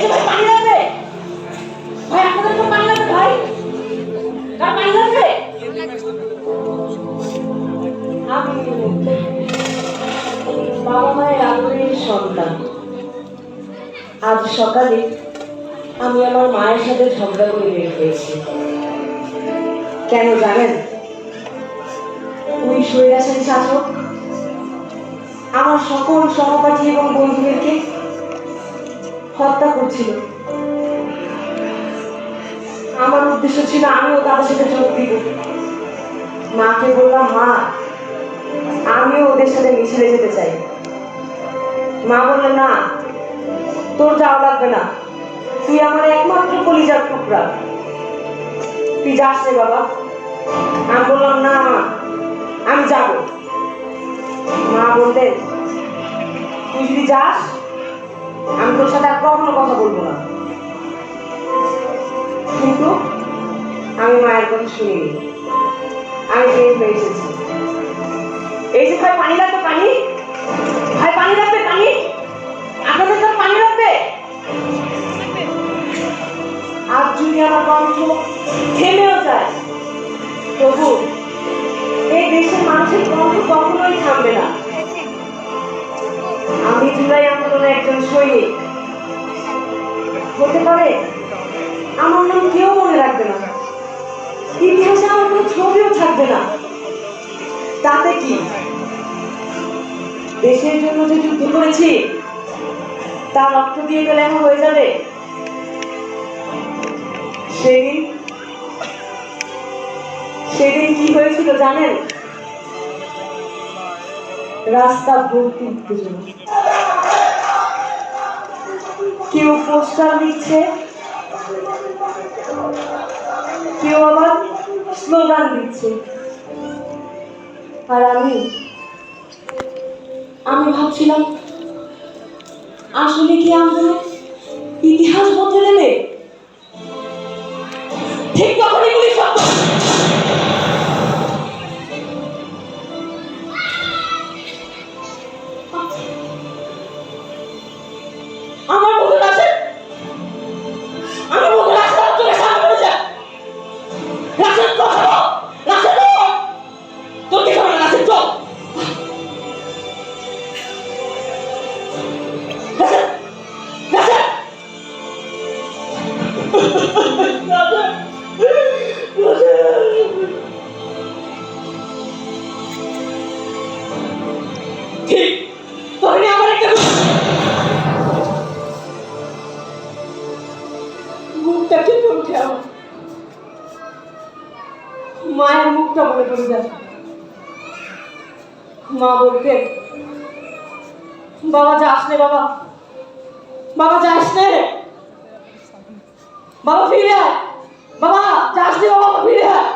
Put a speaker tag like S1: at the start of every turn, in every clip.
S1: যে ভাই পানি লাগবে, ভাই আপনাদের তো পানি লাগবে, ভাই কার পানি লাগবে? আমি বাবা মায়ের আদরের সন্তান। আজ সকালে আমি আমার মায়ের সাথে ঝগড়া করে বের হয়েছি। কেন জানেন? ওই স্বৈরাচারী শাসক আমার সকল সহপাঠী এবং বন্ধুদেরকে হত্যা করছিল। আমার উদ্দেশ্য ছিল আমিও তাদের সাথে যোগ দিব। মাকে বললাম, মা আমিও ওদের সাথে মিছিলে যেতে চাই। মা বললেন, না তোর যাওয়া লাগবে না, তুই আমার একমাত্র কলিজার টুকরা, তুই যাস রে বাবা। আমি বললাম, না মা আমি যাব। মা বললেন, তুই যদি যাস আমি তোর সাথে আর কখনো কথা বলবো না। কিন্তু আমি মায়ের কথা শুনিনি, আমি বের হয়ে এসেছি। এই যে ভাই পানি লাগবে, পানি ভাই পানি লাগবে, পানি আপনাদের তো পানি লাগবে। আজ যদি আমার কণ্ঠ থেমেও যায়, তবু এই দেশের মানুষের কণ্ঠ কখনোই থামবে না। আমি জুলাই আন্দোলনে একজন সৈনিক। হতে পারে আমার নাম কেউ মনে রাখবে না, ইতিহাসে আমার কোনো ছবিও থাকবে না, তাতে কি? দেশের জন্য যে যুদ্ধ করেছি তা রক্ত দিয়ে তো লেখা হয়ে যাবে। সেদিন কি হয়েছিল জানেন? রাস্তা ভর্তি উত্তেজনা, কেউ পোস্টার দিচ্ছে, কেউ আবার স্লোগান দিচ্ছে। আর আমি ভাবছিলাম, আসলে কি আন্দোলন ইতিহাস বদলে দেবে? ঠিক তখনই গুলি শব্দ। আমার বন্ধুরা আছে, আমার বন্ধুরা আছে, তোকে সামনে পড়েছে। রাশেদ কথা বল, রাশেদ তোর কি খবর? রাশেদ চল, রাশেদ রাশেদ ঠিক তখনই আমার একটা মুখটা কেঁপে উঠে, আমার মায়ের মুখটা মনে পড়ে যায়। মা বলতেন, বাবা যাস নে, বাবা বাবা যাস নে, বাবা ফিরে আয়, বাবা যাস নে, বাবা ফিরে আয়।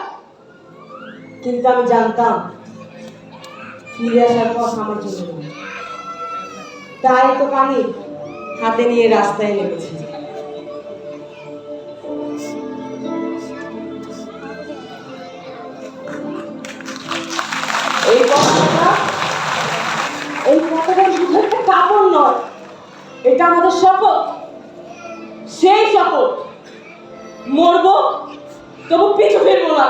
S1: কিন্তু আমি জানতাম ফিরে আসার পথ আমার জন্য নয়। তাই তো পানি হাতে নিয়ে রাস্তায় নেমেছি। এই কথাটা শুধু একটা কাপড় নয়, এটা আমাদের শপথ। সেই শপথ, মরবো তবু পিছু ফিরবো না।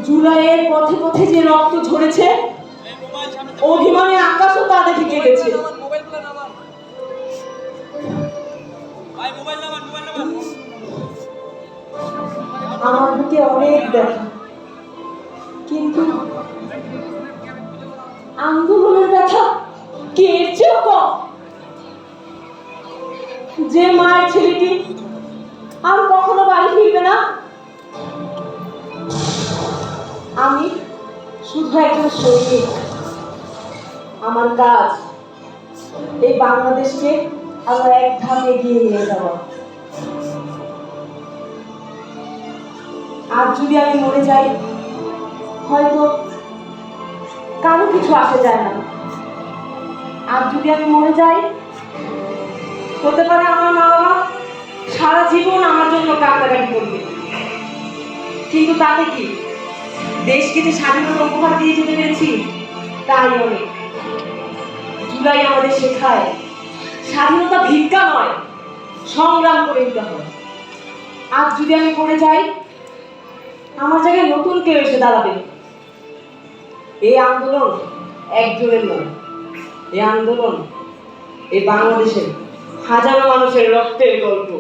S1: জুলাইয়ের পথে পথে যে রক্ত ঝরেছে, অভিমানে আকাশও তা দেখে কেঁদেছে। আমার বুকে অনেক ব্যথা, কিন্তু আন্দোলনের ব্যথা কি এর চেয়েও কম? যে মায়ের ছেলেটি আর কখনো বাড়ি ফিরবে না, আমি শুধু একজন সৈনিক। আমার কাজ এই বাংলাদেশকে আরো এক ধাপ এগিয়ে নিয়ে যাওয়া। আর যদি আমি মরে যাই, হয়তো কারো কিছু আসে যায় না। আর যদি আমি মরে যাই, হতে পারে আমার মা বাবা সারা জীবন আমার জন্য কান্নাকাটি করবে। কিন্তু তাতে কি? দেশকে যে স্বাধীনতা উপহার দিয়ে যেতে পেরেছি তাই অনেক। জুলাই আমাদের শেখায় স্বাধীনতা ভিক্ষা নয়, সংগ্রাম করে নিতে হয়। আজ যদি আমি পড়ে যাই, আমার জায়গায় নতুন কেউ এসে দাঁড়াবে। এই আন্দোলন একজনের নয়, এই আন্দোলন এই বাংলাদেশের হাজারো মানুষের রক্তের গল্প।